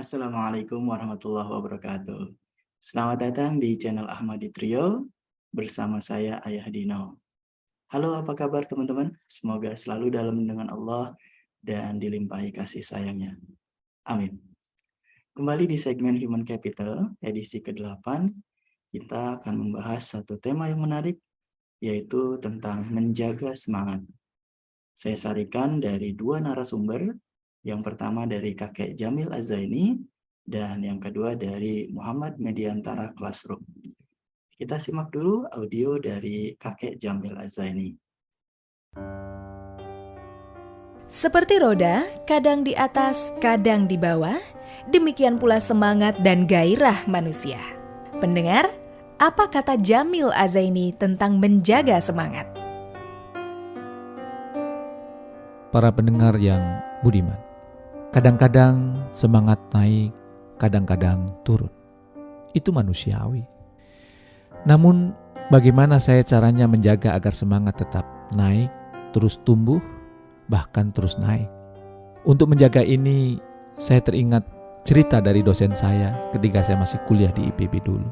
Assalamualaikum warahmatullahi wabarakatuh. Selamat datang di channel Ahmadi Trio bersama saya Ayah Dino. Halo, apa kabar teman-teman? Semoga selalu dalam lindungan Allah dan dilimpahi kasih sayangnya. Amin. Kembali di segmen Human Capital edisi ke-8, kita akan membahas satu tema yang menarik, yaitu tentang menjaga semangat. Saya sarikan dari dua narasumber. Yang pertama dari Kakek Jamil Azaini dan yang kedua dari Muhammad Mediantara Classroom. Kita simak dulu audio dari Kakek Jamil Azaini. Seperti roda, kadang di atas, kadang di bawah, demikian pula semangat dan gairah manusia. Pendengar, apa kata Jamil Azaini tentang menjaga semangat? Para pendengar yang budiman, kadang-kadang semangat naik, kadang-kadang turun. Itu manusiawi. Namun, bagaimana saya caranya menjaga agar semangat tetap naik, terus tumbuh, bahkan terus naik? Untuk menjaga ini, saya teringat cerita dari dosen saya ketika saya masih kuliah di IPB dulu.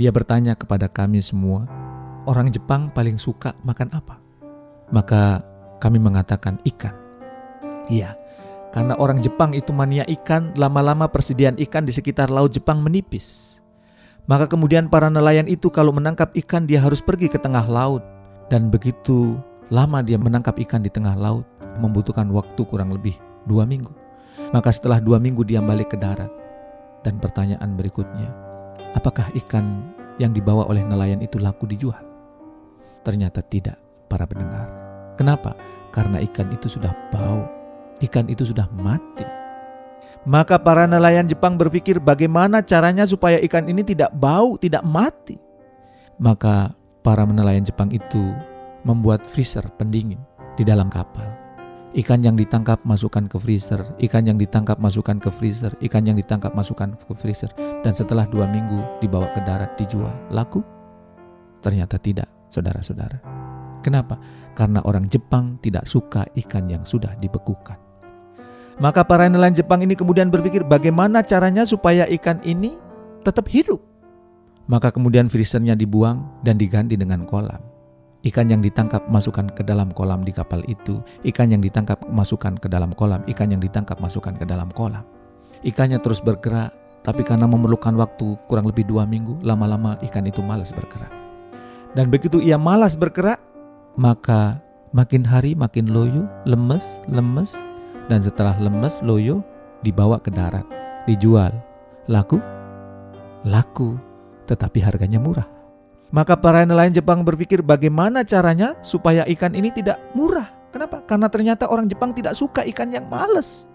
Dia bertanya kepada kami semua, orang Jepang paling suka makan apa? Maka kami mengatakan ikan. Iya, karena orang Jepang itu mania ikan, lama-lama persediaan ikan di sekitar laut Jepang menipis. Maka kemudian para nelayan itu kalau menangkap ikan dia harus pergi ke tengah laut. Dan begitu lama dia menangkap ikan di tengah laut, membutuhkan waktu kurang lebih 2 minggu. Maka setelah 2 minggu dia balik ke darat. Dan pertanyaan berikutnya, apakah ikan yang dibawa oleh nelayan itu laku dijual? Ternyata tidak, para pendengar. Kenapa? Karena ikan itu sudah bau. Ikan itu sudah mati. Maka para nelayan Jepang berpikir bagaimana caranya supaya ikan ini tidak bau, tidak mati. Maka para nelayan Jepang itu membuat freezer pendingin di dalam kapal. Ikan yang ditangkap masukkan ke freezer, ikan yang ditangkap masukkan ke freezer, ikan yang ditangkap masukkan ke freezer. Dan setelah 2 minggu dibawa ke darat dijual. Laku? Ternyata tidak, saudara-saudara. Kenapa? Karena orang Jepang tidak suka ikan yang sudah dibekukan. Maka para nelayan Jepang ini kemudian berpikir bagaimana caranya supaya ikan ini tetap hidup. Maka kemudian freezernya dibuang dan diganti dengan kolam. Ikan yang ditangkap masukkan ke dalam kolam di kapal itu. Ikan yang ditangkap masukkan ke dalam kolam. Ikan yang ditangkap masukkan ke dalam kolam. Ikannya terus bergerak, tapi karena memerlukan waktu kurang lebih 2 minggu, lama-lama ikan itu malas bergerak. Dan begitu ia malas bergerak, maka makin hari makin loyo, lemes. Dan setelah lemes, loyo, dibawa ke darat, dijual. Laku? Laku, tetapi harganya murah. Maka para nelayan Jepang berpikir bagaimana caranya supaya ikan ini tidak murah. Kenapa? Karena ternyata orang Jepang tidak suka ikan yang malas.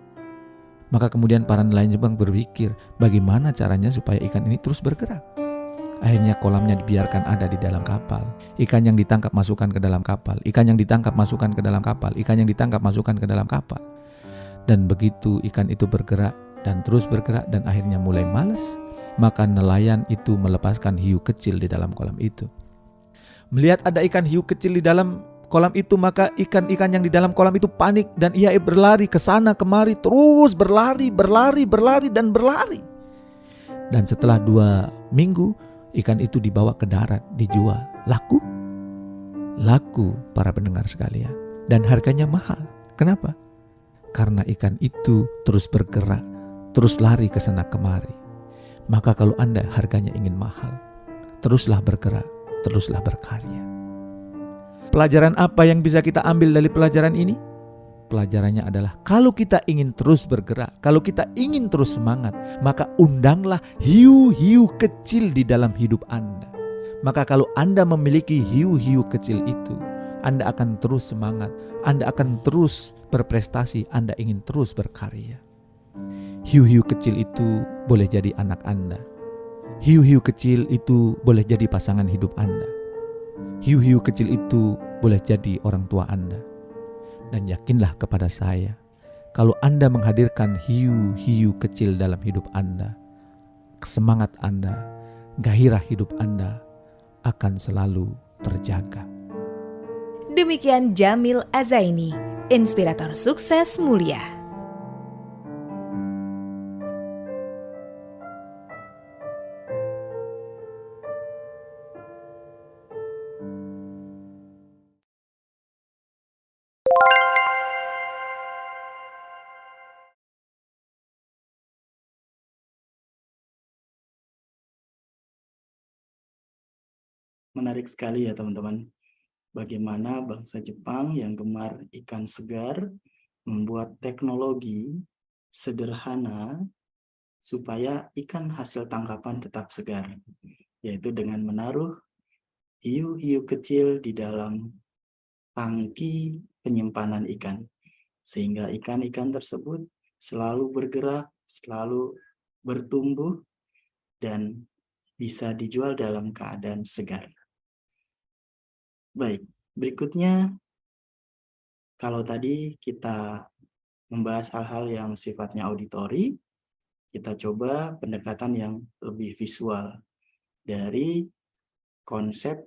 Maka kemudian para nelayan Jepang berpikir bagaimana caranya supaya ikan ini terus bergerak. Akhirnya kolamnya dibiarkan ada di dalam kapal. Ikan yang ditangkap masukkan ke dalam kapal. Ikan yang ditangkap masukkan ke dalam kapal. Ikan yang ditangkap masukkan ke dalam kapal. Dan begitu ikan itu bergerak dan terus bergerak dan akhirnya mulai malas, maka nelayan itu melepaskan hiu kecil di dalam kolam itu. Melihat ada ikan hiu kecil di dalam kolam itu, maka ikan-ikan yang di dalam kolam itu panik dan ia berlari ke sana kemari, terus berlari. Dan setelah 2 minggu, ikan itu dibawa ke darat, dijual. Laku? Laku, para pendengar sekalian. Dan harganya mahal. Kenapa? Karena ikan itu terus bergerak, terus lari ke sana kemari. Maka kalau Anda harganya ingin mahal, teruslah bergerak, teruslah berkarya. Pelajaran apa yang bisa kita ambil dari pelajaran ini? Pelajarannya adalah kalau kita ingin terus bergerak, kalau kita ingin terus semangat, maka undanglah hiu-hiu kecil di dalam hidup Anda. Maka kalau Anda memiliki hiu-hiu kecil itu, Anda akan terus semangat, Anda akan terus berprestasi, Anda ingin terus berkarya. Hiu-hiu kecil itu boleh jadi anak Anda. Hiu-hiu kecil itu boleh jadi pasangan hidup Anda. Hiu-hiu kecil itu boleh jadi orang tua Anda. Dan yakinlah kepada saya, kalau Anda menghadirkan hiu-hiu kecil dalam hidup Anda, semangat Anda, gairah hidup Anda akan selalu terjaga. Demikian Jamil Azaini, inspirator sukses mulia. Menarik sekali ya teman-teman. Bagaimana bangsa Jepang yang gemar ikan segar membuat teknologi sederhana supaya ikan hasil tangkapan tetap segar, yaitu dengan menaruh hiu-hiu kecil di dalam tangki penyimpanan ikan, sehingga ikan-ikan tersebut selalu bergerak, selalu bertumbuh, dan bisa dijual dalam keadaan segar. Baik, berikutnya kalau tadi kita membahas hal-hal yang sifatnya auditori, kita coba pendekatan yang lebih visual dari konsep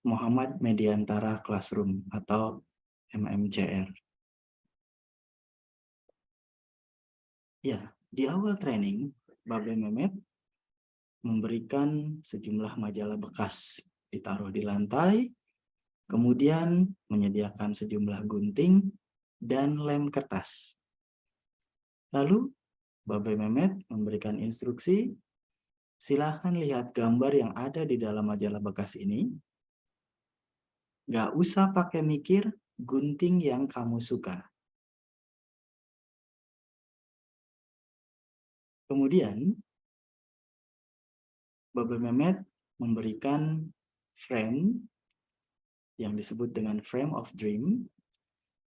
Muhammad Mediantara Classroom atau MMCR. Ya, di awal training, Babe Mehmet memberikan sejumlah majalah bekas ditaruh di lantai, kemudian menyediakan sejumlah gunting dan lem kertas. Lalu, Babe Mehmet memberikan instruksi, silahkan lihat gambar yang ada di dalam majalah bekas ini. Nggak usah pakai mikir gunting yang kamu suka. Kemudian, Babe Mehmet memberikan frame yang disebut dengan frame of dream.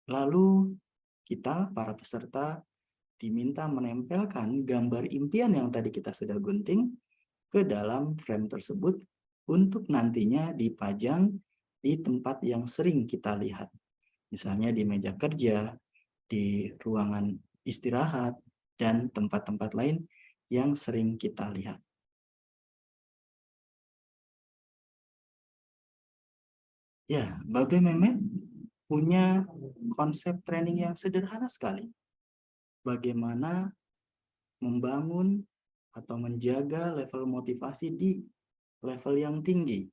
Lalu kita, para peserta, diminta menempelkan gambar impian yang tadi kita sudah gunting ke dalam frame tersebut untuk nantinya dipajang di tempat yang sering kita lihat. Misalnya di meja kerja, di ruangan istirahat, dan tempat-tempat lain yang sering kita lihat. Ya, Babe Mehmet punya konsep training yang sederhana sekali. Bagaimana membangun atau menjaga level motivasi di level yang tinggi.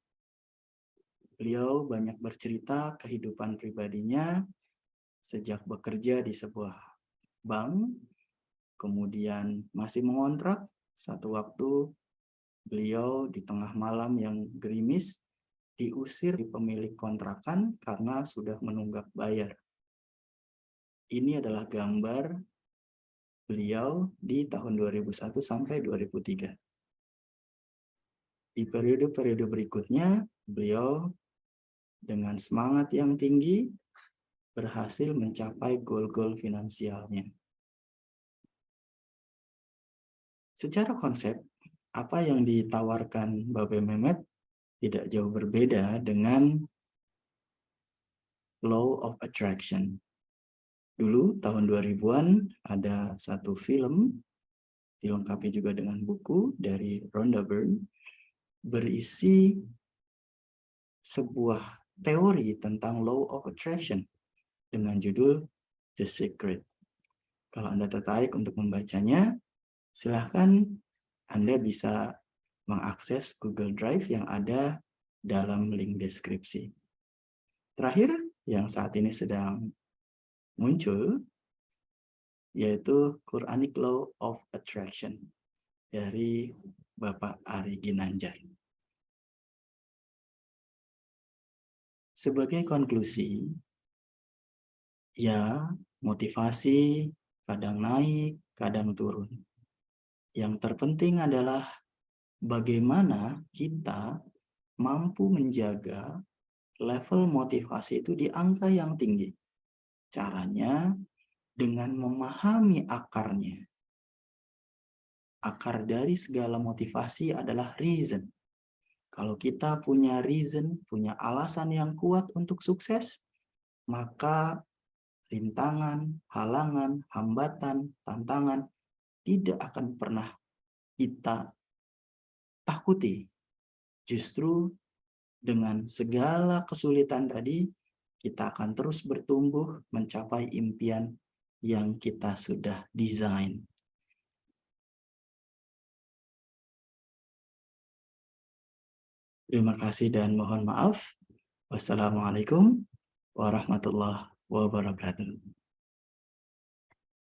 Beliau banyak bercerita kehidupan pribadinya sejak bekerja di sebuah bank, kemudian masih mengontrak. Satu waktu beliau di tengah malam yang gerimis diusir di pemilik kontrakan karena sudah menunggak bayar. Ini adalah gambar beliau di tahun 2001 sampai 2003. Di periode-periode berikutnya, beliau dengan semangat yang tinggi berhasil mencapai goal-goal finansialnya. Secara konsep, apa yang ditawarkan Babe Mehmet tidak jauh berbeda dengan Law of Attraction. Dulu, tahun 2000-an, ada satu film, dilengkapi juga dengan buku dari Rhonda Byrne, berisi sebuah teori tentang Law of Attraction dengan judul The Secret. Kalau Anda tertarik untuk membacanya, silahkan Anda bisa mengakses Google Drive yang ada dalam link deskripsi. Terakhir, yang saat ini sedang muncul, yaitu Quranic Law of Attraction dari Bapak Ari Ginanjar. Sebagai konklusi, ya, motivasi kadang naik, kadang turun. Yang terpenting adalah bagaimana kita mampu menjaga level motivasi itu di angka yang tinggi. Caranya dengan memahami akarnya. Akar dari segala motivasi adalah reason. Kalau kita punya reason, punya alasan yang kuat untuk sukses, maka rintangan, halangan, hambatan, tantangan tidak akan pernah kita takuti. Justru dengan segala kesulitan tadi, kita akan terus bertumbuh mencapai impian yang kita sudah desain. Terima kasih dan mohon maaf. Wassalamualaikum warahmatullahi wabarakatuh.